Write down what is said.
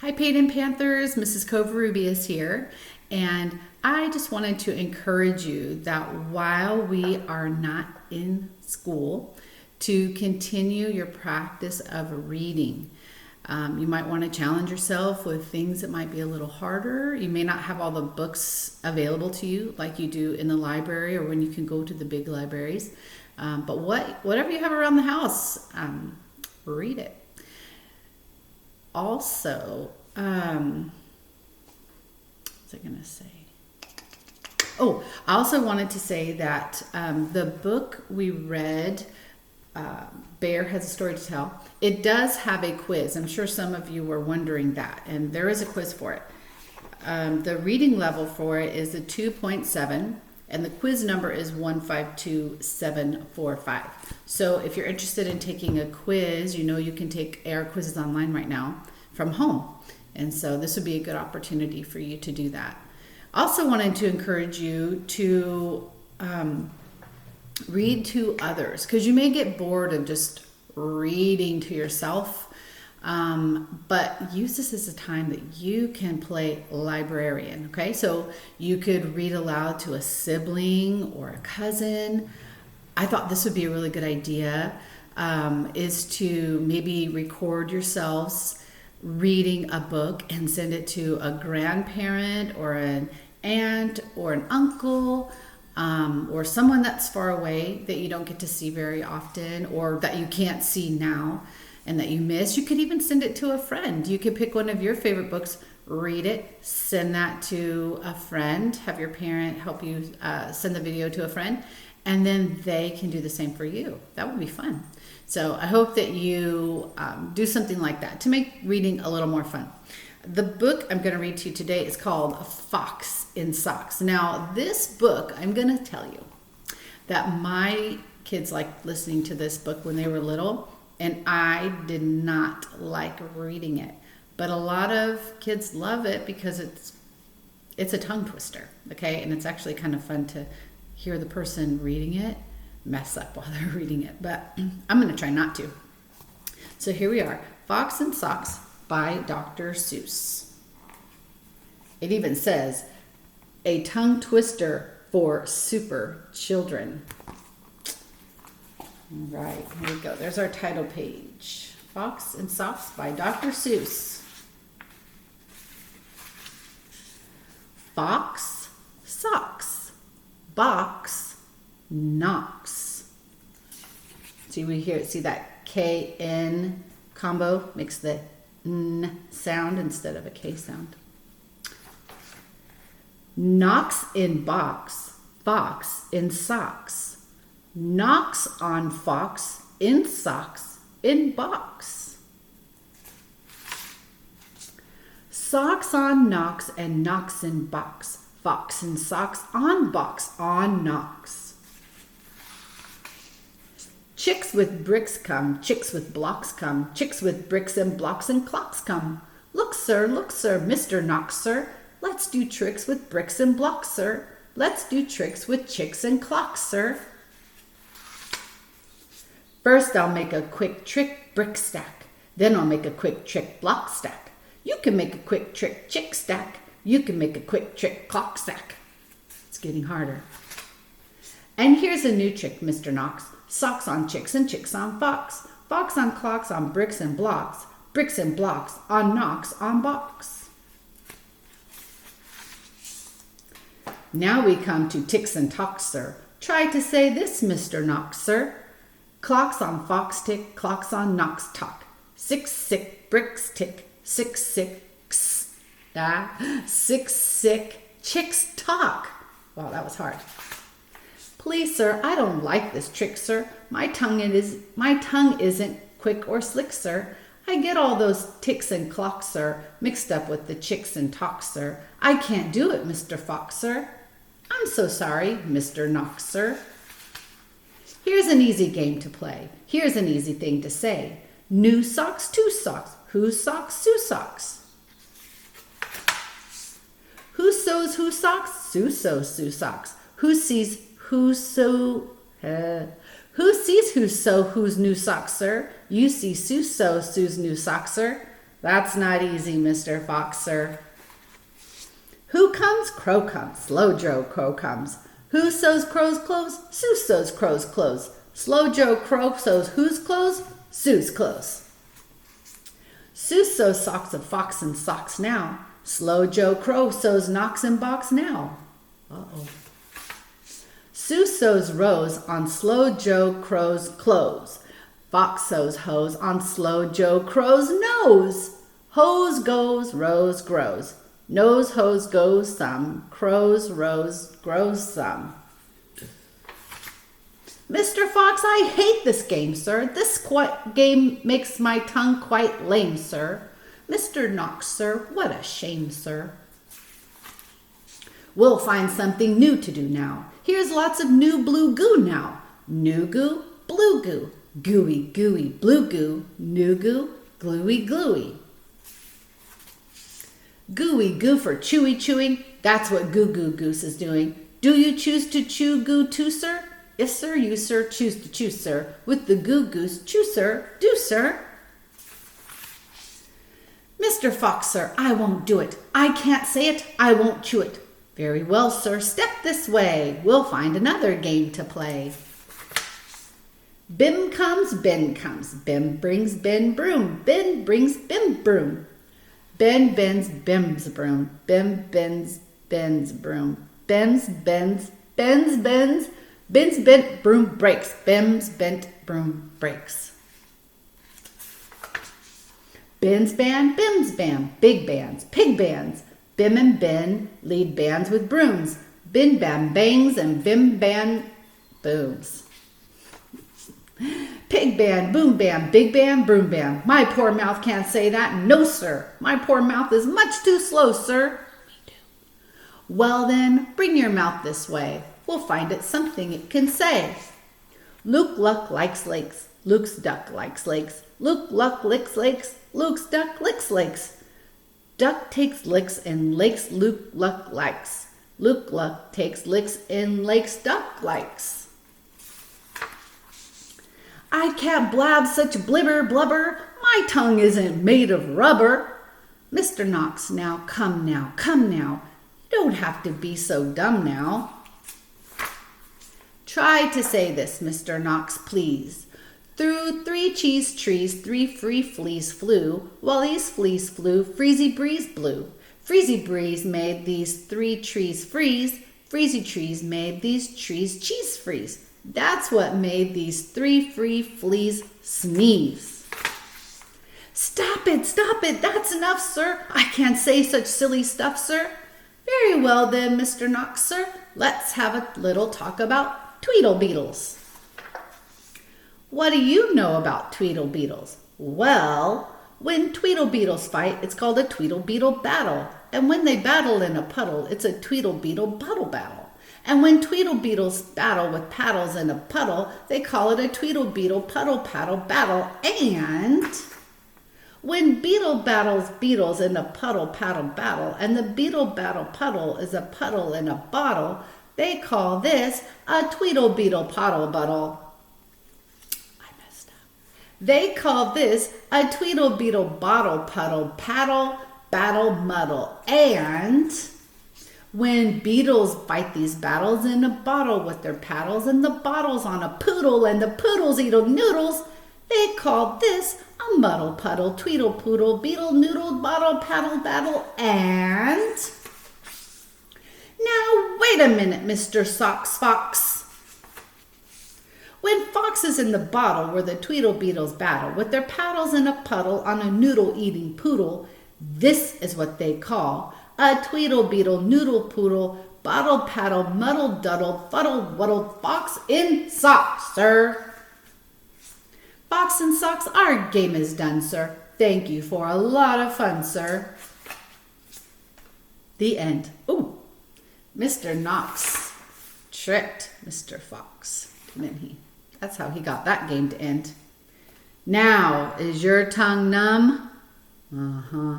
Hi, Peyton Panthers. Mrs. Covarrubias here. And I just wanted to encourage you that while we are not in school, to continue your practice of reading. You might want to challenge yourself with things that might be a little harder. You may not have all the books available to you like you do in the library or when you can go to the big libraries. But whatever you have around the house, read it. Also, what's I going to say? Oh, I also wanted to say that the book we read, Bear Has a Story to Tell, it does have a quiz. I'm sure some of you were wondering that, and there is a quiz for it. The reading level for it is a 2.7, and the quiz number is 152745. So if you're interested in taking a quiz, you know you can take AR quizzes online right now from home. And so this would be a good opportunity for you to do that. Also wanted to encourage you to read to others, because you may get bored of just reading to yourself, but use this as a time that you can play librarian. Okay, so you could read aloud to a sibling or a cousin. I thought this would be a really good idea, is to maybe record yourselves reading a book and send it to a grandparent or an aunt or an uncle, or someone that's far away that you don't get to see very often, or that you can't see now and that you miss. You could even send it to a friend. You could pick one of your favorite books, read it, send that to a friend, have your parent help you send the video to a friend, and then they can do the same for you. That would be fun. So I hope that you do something like that to make reading a little more fun. The book I'm going to read to you today is called Fox in Socks. Now, this book, I'm going to tell you that my kids liked listening to this book when they were little, and I did not like reading it. But a lot of kids love it because it's a tongue twister, okay? And it's actually kind of fun to hear the person reading it mess up while they're reading it, but I'm going to try not to. So here we are, Fox in Socks by Dr. Seuss. It even says, a tongue twister for super children. All right, here we go. There's our title page. Fox in Socks by Dr. Seuss. Fox, socks, box, knocks. See that K-N combo makes the N sound instead of a K sound. Knocks in box, fox in socks. Knocks on fox in socks in box. Socks on knocks and knocks in box. Fox in socks on box on knocks. Chicks with bricks come, chicks with blocks come, chicks with bricks and blocks and clocks come. Look, sir, Mr. Knox, sir. Let's do tricks with bricks and blocks, sir. Let's do tricks with chicks and clocks, sir. First I'll make a quick trick brick stack. Then I'll make a quick trick block stack. You can make a quick trick chick stack. You can make a quick trick clock stack. It's getting harder. And here's a new trick, Mr. Knox. Socks on chicks and chicks on fox. Fox on clocks on bricks and blocks. Bricks and blocks on knocks on box. Now we come to ticks and tocks, sir. Try to say this, Mr. Knox, sir. Clocks on fox tick, clocks on knocks talk. Six sick bricks tick, six sick chicks talk. Wow, that was hard. Please, sir, I don't like this trick, sir. My tongue isn't quick or slick, sir. I get all those ticks and clocks, sir, mixed up with the chicks and talks, sir. I can't do it, Mr. Fox, sir. I'm so sorry, Mr. Knox, sir. Here's an easy game to play. Here's an easy thing to say. New socks, two socks. Whose socks? Sue socks. Who sews whose socks? Sue sews Sue socks. Who sees who sew whose new socks, sir? You see Sue sew Sue's new socks, sir. That's not easy, Mr. Fox, sir. Who comes? Crow comes. Slow Joe Crow comes. Who sews crow's clothes? Seuss sews crow's clothes. Slow Joe Crow sews whose clothes? Seuss' clothes. Seuss sews socks of fox and socks now. Slow Joe Crow sews knocks and box now. Uh-oh. Seuss sews rows on Slow Joe Crow's clothes. Fox sews hose on Slow Joe Crow's nose. Hose goes, rose grows. Nose hose goes some. Crow's rose grows some. Mr. Fox, I hate this game, sir. This game makes my tongue quite lame, sir. Mr. Knox, sir, what a shame, sir. We'll find something new to do now. Here's lots of new blue goo now. New goo, blue goo. Gooey, gooey, blue goo. New goo, gluey, gluey. Gooey goo for chewy chewing. That's what Goo Goo Goose is doing. Do you choose to chew goo too, sir? Yes, sir, you, sir, choose to chew, sir. With the Goo Goose, chew, sir, do, sir. Mr. Fox, sir, I won't do it. I can't say it. I won't chew it. Very well, sir, step this way. We'll find another game to play. Bim comes, Ben comes. Bim brings Ben broom. Ben brings Bim broom. Ben bends Bim's broom. Bim bends Ben's broom. Bim's bends, Ben's bends. Ben's bent broom breaks. Bim's bent broom breaks. Ben's band, Bim's band. Big bands, pig bands. Bim and Ben lead bands with brooms. Bin bam bangs and Bim band booms. Pig band, boom band, big band, broom band. My poor mouth can't say that. No, sir. My poor mouth is much too slow, sir. Me too. Well then, bring your mouth this way. We'll find it something it can say. Luke Luck likes lakes. Luke's duck likes lakes. Luke Luck licks lakes. Luke's duck licks lakes. Duck takes licks in lakes Luke Luck likes. Luke Luck takes licks in lakes duck likes. I can't blab such blibber blubber. My tongue isn't made of rubber. Mr. Knox, now, come now, come now. You don't have to be so dumb now. Try to say this, Mr. Knox, please. Through 3 cheese trees, 3 free fleas flew. While these fleas flew, freezy breeze blew. Freezy breeze made these 3 trees freeze. Freezy trees made these trees cheese freeze. That's what made these 3 free fleas sneeze. Stop it, that's enough, sir. I can't say such silly stuff, sir. Very well then, Mr. Knox, sir. Let's have a little talk about tweedle beetles. What do you know about tweedle beetles? Well, when tweedle beetles fight, it's called a tweedle beetle battle. And when they battle in a puddle, it's a tweedle beetle puddle battle. And when tweedle beetles battle with paddles in a puddle, they call it a tweedle beetle puddle paddle battle. And when beetle battles beetles in a puddle paddle battle, and the beetle battle puddle is a puddle in a bottle, they call this a tweedle beetle puddle buttle. I messed up. They call this a tweedle beetle bottle puddle paddle battle muddle. And when beetles fight these battles in a bottle with their paddles and the bottles on a poodle and the poodles eat noodles, they call this a muddle puddle tweedle poodle beetle noodle bottle paddle battle. And now wait a minute, Mr. Socks Fox. When foxes in the bottle where the tweedle beetles battle with their paddles in a puddle on a noodle eating poodle, this is what they call a tweedle beetle noodle poodle bottle paddle muddle duddle fuddle wuddle fox in socks, sir. Fox in socks, our game is done, sir. Thank you for a lot of fun, sir. The end. Ooh, Mr. Knox tricked Mr. Fox, didn't he? That's how he got that game to end. Now, is your tongue numb? Uh-huh.